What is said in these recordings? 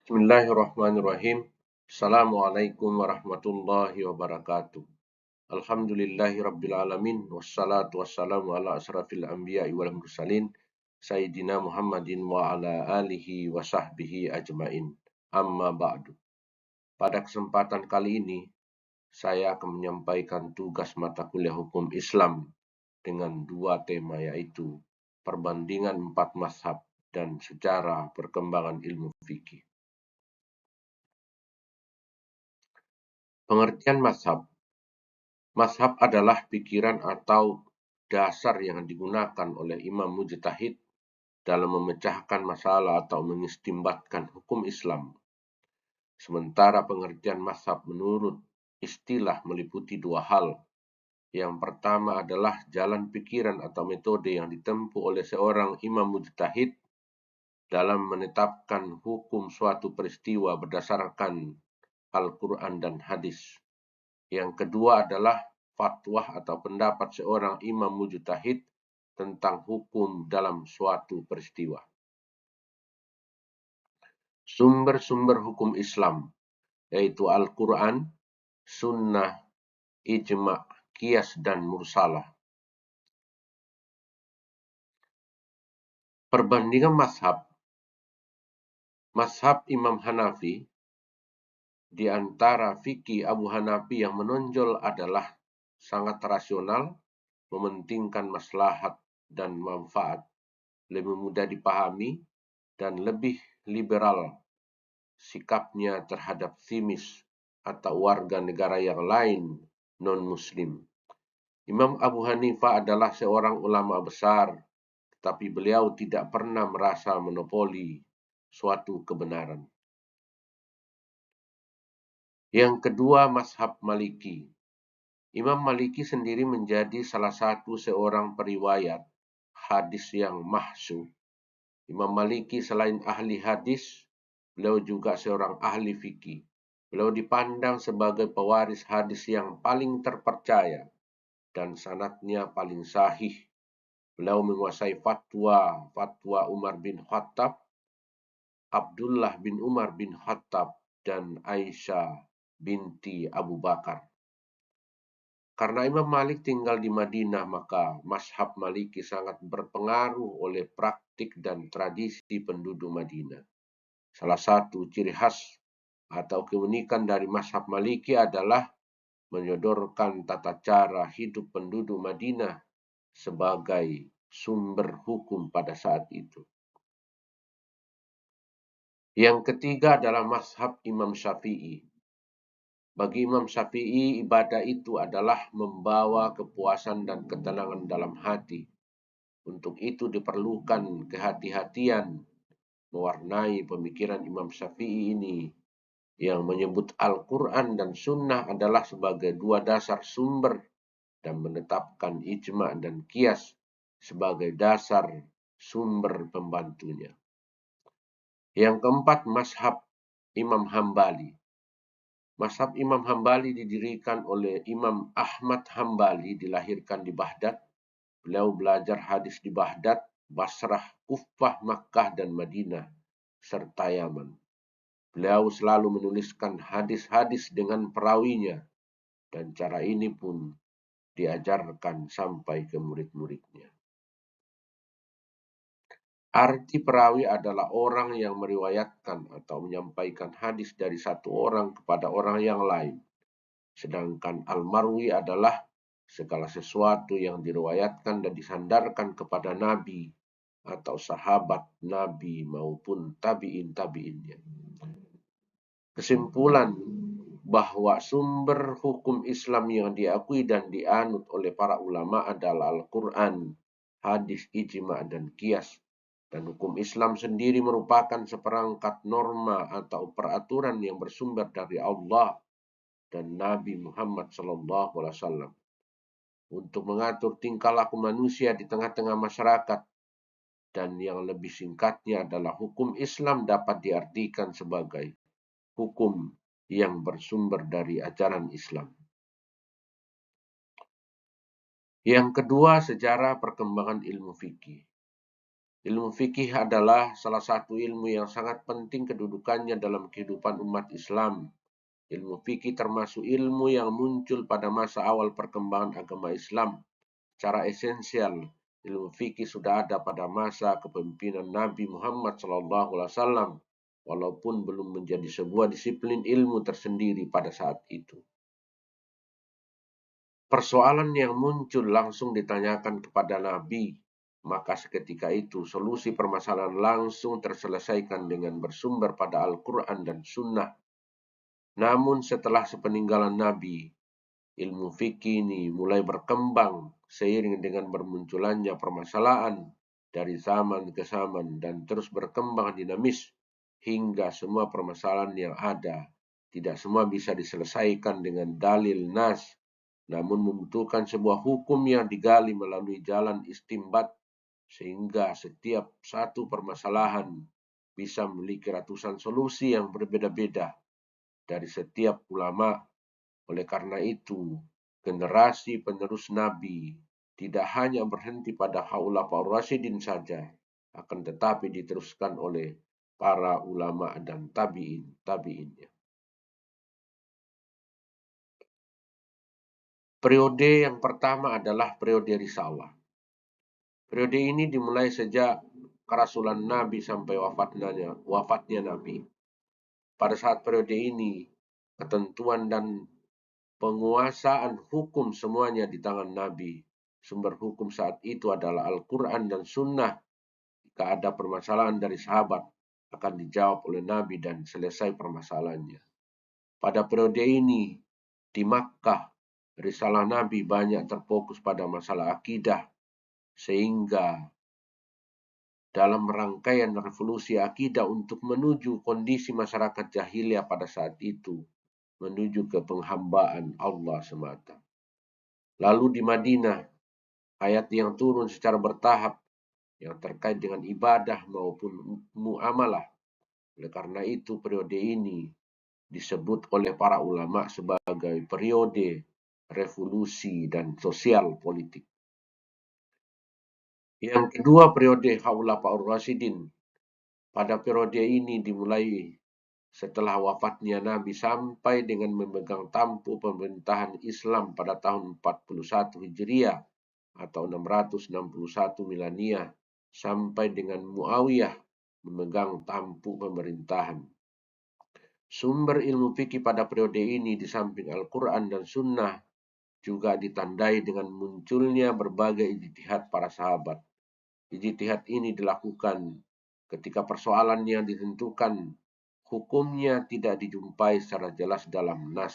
Bismillahirrahmanirrahim. Assalamualaikum warahmatullahi wabarakatuh. Alhamdulillahi rabbil alamin. Wassalatu wassalamu ala asrafil anbiya'i wal mursalin. Sayyidina Muhammadin wa ala alihi wa sahbihi ajmain. Amma ba'du. Pada kesempatan kali ini, saya akan menyampaikan tugas mata kuliah hukum Islam dengan dua tema, yaitu perbandingan 4 mazhab dan sejarah perkembangan ilmu fikih. Pengertian mazhab. Mazhab adalah pikiran atau dasar yang digunakan oleh imam mujtahid dalam memecahkan masalah atau mengistimbatkan hukum Islam. Sementara pengertian mazhab menurut istilah meliputi dua hal. Yang pertama adalah jalan pikiran atau metode yang ditempuh oleh seorang imam mujtahid dalam menetapkan hukum suatu peristiwa berdasarkan Al-Quran dan hadis. Yang kedua adalah fatwa atau pendapat seorang imam mujtahid tentang hukum dalam suatu peristiwa. Sumber-sumber hukum Islam, yaitu Al-Quran, Sunnah, Ijma', Qiyas, dan Mursalah. Perbandingan mazhab. Mazhab Imam Hanafi, di antara fikih Abu Hanafi yang menonjol adalah sangat rasional, mementingkan maslahat dan manfaat, lebih mudah dipahami, dan lebih liberal sikapnya terhadap simis atau warga negara yang lain non-muslim. Imam Abu Hanifah adalah seorang ulama besar, tetapi beliau tidak pernah merasa monopoli suatu kebenaran. Yang kedua, mazhab Maliki. Imam Maliki sendiri menjadi salah satu seorang periwayat hadis yang mahsyhur. Imam Maliki selain ahli hadis, beliau juga seorang ahli fikih. Beliau dipandang sebagai pewaris hadis yang paling terpercaya dan sanadnya paling sahih. Beliau menguasai fatwa Umar bin Khattab, Abdullah bin Umar bin Khattab, dan Aisyah binti Abu Bakar. Karena Imam Malik tinggal di Madinah, maka mazhab Maliki sangat berpengaruh oleh praktik dan tradisi penduduk Madinah. Salah satu ciri khas atau keunikan dari mazhab Maliki adalah menyodorkan tata cara hidup penduduk Madinah sebagai sumber hukum pada saat itu. Yang ketiga adalah mazhab Imam Syafi'i. Bagi Imam Syafi'i, ibadah itu adalah membawa kepuasan dan ketenangan dalam hati. Untuk itu diperlukan kehati-hatian mewarnai pemikiran Imam Syafi'i ini, yang menyebut Al-Quran dan Sunnah adalah sebagai dua dasar sumber dan menetapkan ijma' dan qiyas sebagai dasar sumber pembantunya. Yang keempat, mazhab Imam Hambali. Mazhab Imam Hambali didirikan oleh Imam Ahmad Hambali, dilahirkan di Baghdad. Beliau belajar hadis di Baghdad, Basrah, Kufah, Makkah, dan Madinah, serta Yaman. Beliau selalu menuliskan hadis-hadis dengan perawinya, dan cara ini pun diajarkan sampai ke murid-muridnya. Arti perawi adalah orang yang meriwayatkan atau menyampaikan hadis dari satu orang kepada orang yang lain. Sedangkan al-marwi adalah segala sesuatu yang diriwayatkan dan disandarkan kepada Nabi atau sahabat Nabi maupun tabi'in-tabi'innya. Kesimpulan bahwa sumber hukum Islam yang diakui dan dianut oleh para ulama adalah Al-Quran, hadis, ijma', dan qiyas. Dan hukum Islam sendiri merupakan seperangkat norma atau peraturan yang bersumber dari Allah dan Nabi Muhammad SAW untuk mengatur tingkah laku manusia di tengah-tengah masyarakat. Dan yang lebih singkatnya adalah hukum Islam dapat diartikan sebagai hukum yang bersumber dari ajaran Islam. Yang kedua, sejarah perkembangan ilmu fikih. Ilmu fikih adalah salah satu ilmu yang sangat penting kedudukannya dalam kehidupan umat Islam. Ilmu fikih termasuk ilmu yang muncul pada masa awal perkembangan agama Islam. Secara esensial, ilmu fikih sudah ada pada masa kepemimpinan Nabi Muhammad SAW, walaupun belum menjadi sebuah disiplin ilmu tersendiri pada saat itu. Persoalan yang muncul langsung ditanyakan kepada Nabi, maka seketika itu solusi permasalahan langsung terselesaikan dengan bersumber pada Al-Quran dan Sunnah. Namun setelah sepeninggalan Nabi, ilmu fikih ini mulai berkembang seiring dengan bermunculannya permasalahan dari zaman ke zaman dan terus berkembang dinamis hingga semua permasalahan yang ada tidak semua bisa diselesaikan dengan dalil nas, namun membutuhkan sebuah hukum yang digali melalui jalan istimbat sehingga setiap satu permasalahan bisa memiliki ratusan solusi yang berbeda-beda dari setiap ulama. Oleh karena itu, generasi penerus Nabi tidak hanya berhenti pada Khulafaur Rasyidin saja, akan tetapi diteruskan oleh para ulama dan tabi'innya. Periode yang pertama adalah periode risalah. Periode ini dimulai sejak kerasulan Nabi sampai wafatnya Nabi. Pada saat periode ini, ketentuan dan penguasaan hukum semuanya di tangan Nabi. Sumber hukum saat itu adalah Al-Quran dan Sunnah. Jika ada permasalahan dari sahabat, akan dijawab oleh Nabi dan selesai permasalahannya. Pada periode ini, di Makkah, risalah Nabi banyak terfokus pada masalah akidah, sehingga dalam rangkaian revolusi akidah untuk menuju kondisi masyarakat jahiliyah pada saat itu, menuju ke penghambaan Allah semata. Lalu di Madinah, ayat yang turun secara bertahap yang terkait dengan ibadah maupun muamalah. Oleh karena itu, periode ini disebut oleh para ulama sebagai periode revolusi dan sosial politik. Yang kedua, periode Khulafaur Rasyidin. Pada periode ini dimulai setelah wafatnya Nabi sampai dengan memegang tampuk pemerintahan Islam pada tahun 41 Hijriah atau 661 Milaniah sampai dengan Muawiyah memegang tampuk pemerintahan. Sumber ilmu fikih pada periode ini di samping Al-Quran dan Sunnah juga ditandai dengan munculnya berbagai ijtihad para sahabat. Ijtihad ini dilakukan ketika persoalan yang ditentukan hukumnya tidak dijumpai secara jelas dalam nas.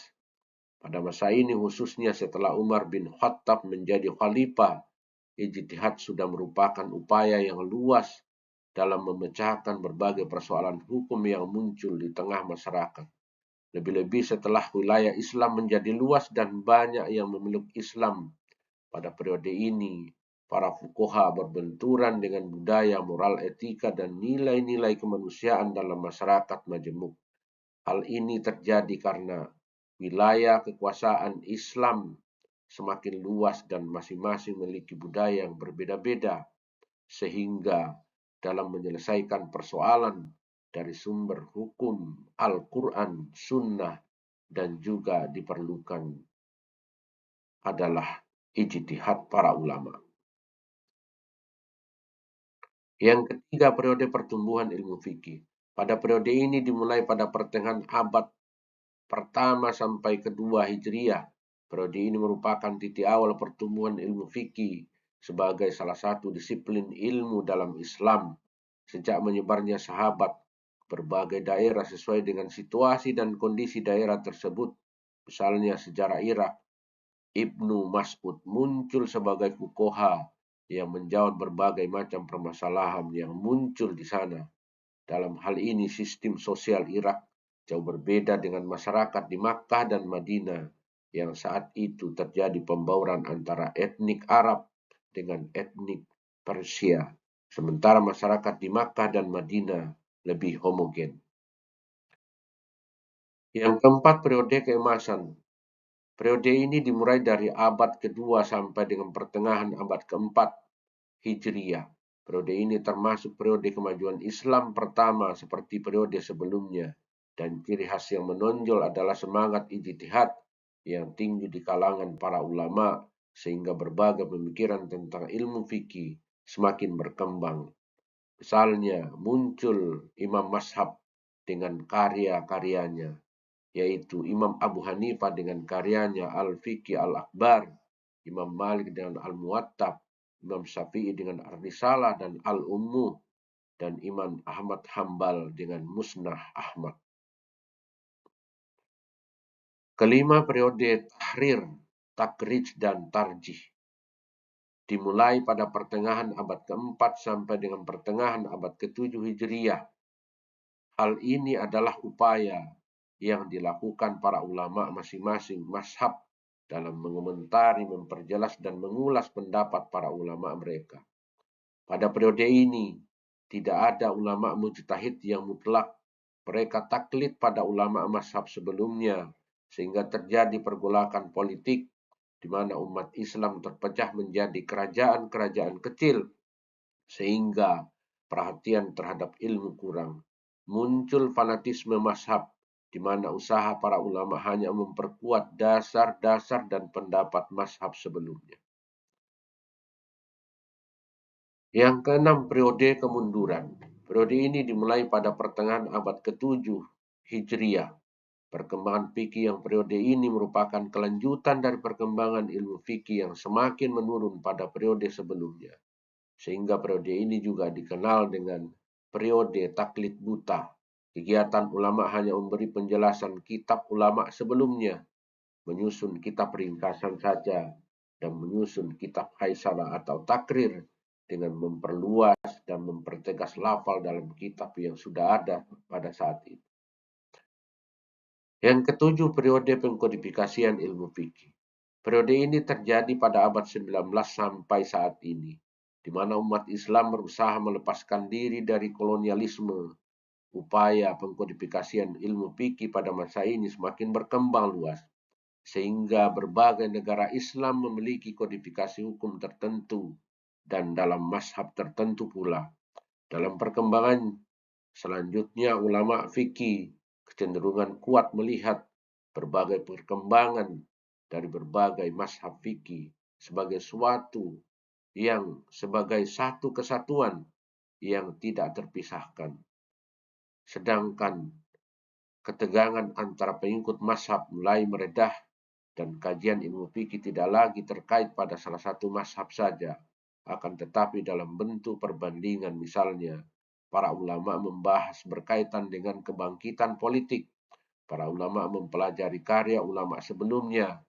Pada masa ini khususnya setelah Umar bin Khattab menjadi khalifah, ijtihad sudah merupakan upaya yang luas dalam memecahkan berbagai persoalan hukum yang muncul di tengah masyarakat. Lebih-lebih setelah wilayah Islam menjadi luas dan banyak yang memeluk Islam. Pada periode ini, para fuqaha berbenturan dengan budaya, moral, etika, dan nilai-nilai kemanusiaan dalam masyarakat majemuk. Hal ini terjadi karena wilayah kekuasaan Islam semakin luas dan masing-masing memiliki budaya yang berbeda-beda, sehingga dalam menyelesaikan persoalan dari sumber hukum Al-Quran, Sunnah, dan juga diperlukan adalah ijtihad para ulama. Yang ketiga, periode pertumbuhan ilmu fikih. Pada periode ini dimulai pada pertengahan abad pertama sampai kedua Hijriah. Periode ini merupakan titik awal pertumbuhan ilmu fikih sebagai salah satu disiplin ilmu dalam Islam. Sejak menyebarnya sahabat berbagai daerah sesuai dengan situasi dan kondisi daerah tersebut. Misalnya sejarah Irak, Ibnu Mas'ud muncul sebagai fuqaha yang menjawab berbagai macam permasalahan yang muncul di sana. Dalam hal ini sistem sosial Irak jauh berbeda dengan masyarakat di Makkah dan Madinah yang saat itu terjadi pembauran antara etnik Arab dengan etnik Persia. Sementara masyarakat di Makkah dan Madinah lebih homogen. Yang keempat, periode keemasan. Periode ini dimulai dari abad kedua sampai dengan pertengahan abad keempat Hijriah. Periode ini termasuk periode kemajuan Islam pertama seperti periode sebelumnya, dan ciri khas yang menonjol adalah semangat ijtihad yang tinggi di kalangan para ulama, sehingga berbagai pemikiran tentang ilmu fikih semakin berkembang. Misalnya, muncul imam mazhab dengan karya-karyanya, yaitu Imam Abu Hanifah dengan karyanya Al-Fiqh Al-Akbar, Imam Malik dengan Al-Muwattab, Imam Syafi'i dengan Ar-Risalah dan Al-Ummu, dan Imam Ahmad Hambal dengan Musnah Ahmad. Kelima, periode tahrir, takrij, dan tarjih. Dimulai pada pertengahan abad ke-4 sampai dengan pertengahan abad ke-7 Hijriah. Hal ini adalah upaya yang dilakukan para ulama masing-masing mazhab dalam mengomentari, memperjelas, dan mengulas pendapat para ulama mereka. Pada periode ini, tidak ada ulama mujtahid yang mutlak. Mereka taklid pada ulama mazhab sebelumnya, sehingga terjadi pergolakan politik di mana umat Islam terpecah menjadi kerajaan-kerajaan kecil, sehingga perhatian terhadap ilmu kurang. Muncul fanatisme mazhab, di mana usaha para ulama hanya memperkuat dasar-dasar dan pendapat mazhab sebelumnya. Yang keenam, periode kemunduran. Periode ini dimulai pada pertengahan abad ke-7 Hijriah. Perkembangan fikih yang periode ini merupakan kelanjutan dari perkembangan ilmu fikih yang semakin menurun pada periode sebelumnya. Sehingga periode ini juga dikenal dengan periode taklid buta. Kegiatan ulama hanya memberi penjelasan kitab ulama sebelumnya, menyusun kitab ringkasan saja, dan menyusun kitab haisalah atau takrir dengan memperluas dan mempertegas lafal dalam kitab yang sudah ada pada saat itu. Yang ketujuh, periode pengkodifikasian ilmu fikih. Periode ini terjadi pada abad 19 sampai saat ini, di mana umat Islam berusaha melepaskan diri dari kolonialisme. Upaya pengkodifikasian ilmu fikih pada masa ini semakin berkembang luas, sehingga berbagai negara Islam memiliki kodifikasi hukum tertentu dan dalam mazhab tertentu pula. Dalam perkembangan selanjutnya, ulama fikih kecenderungan kuat melihat berbagai perkembangan dari berbagai mazhab fikih sebagai sebagai satu kesatuan yang tidak terpisahkan. Sedangkan ketegangan antara pengikut mazhab mulai meredah dan kajian ilmu fikih tidak lagi terkait pada salah satu mazhab saja, akan tetapi dalam bentuk perbandingan. Misalnya, para ulama membahas berkaitan dengan kebangkitan politik. Para ulama mempelajari karya ulama sebelumnya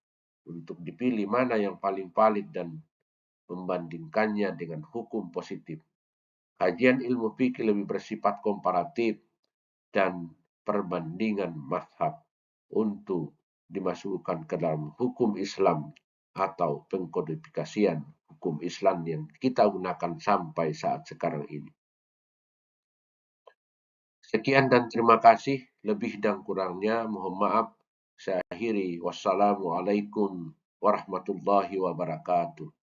untuk dipilih mana yang paling valid dan membandingkannya dengan hukum positif. Kajian ilmu fikih lebih bersifat komparatif dan perbandingan mazhab untuk dimasukkan ke dalam hukum Islam atau pengkodifikasian hukum Islam yang kita gunakan sampai saat sekarang ini. Sekian dan terima kasih. Lebih dan kurangnya mohon maaf. Saya akhiri. Wassalamualaikum warahmatullahi wabarakatuh.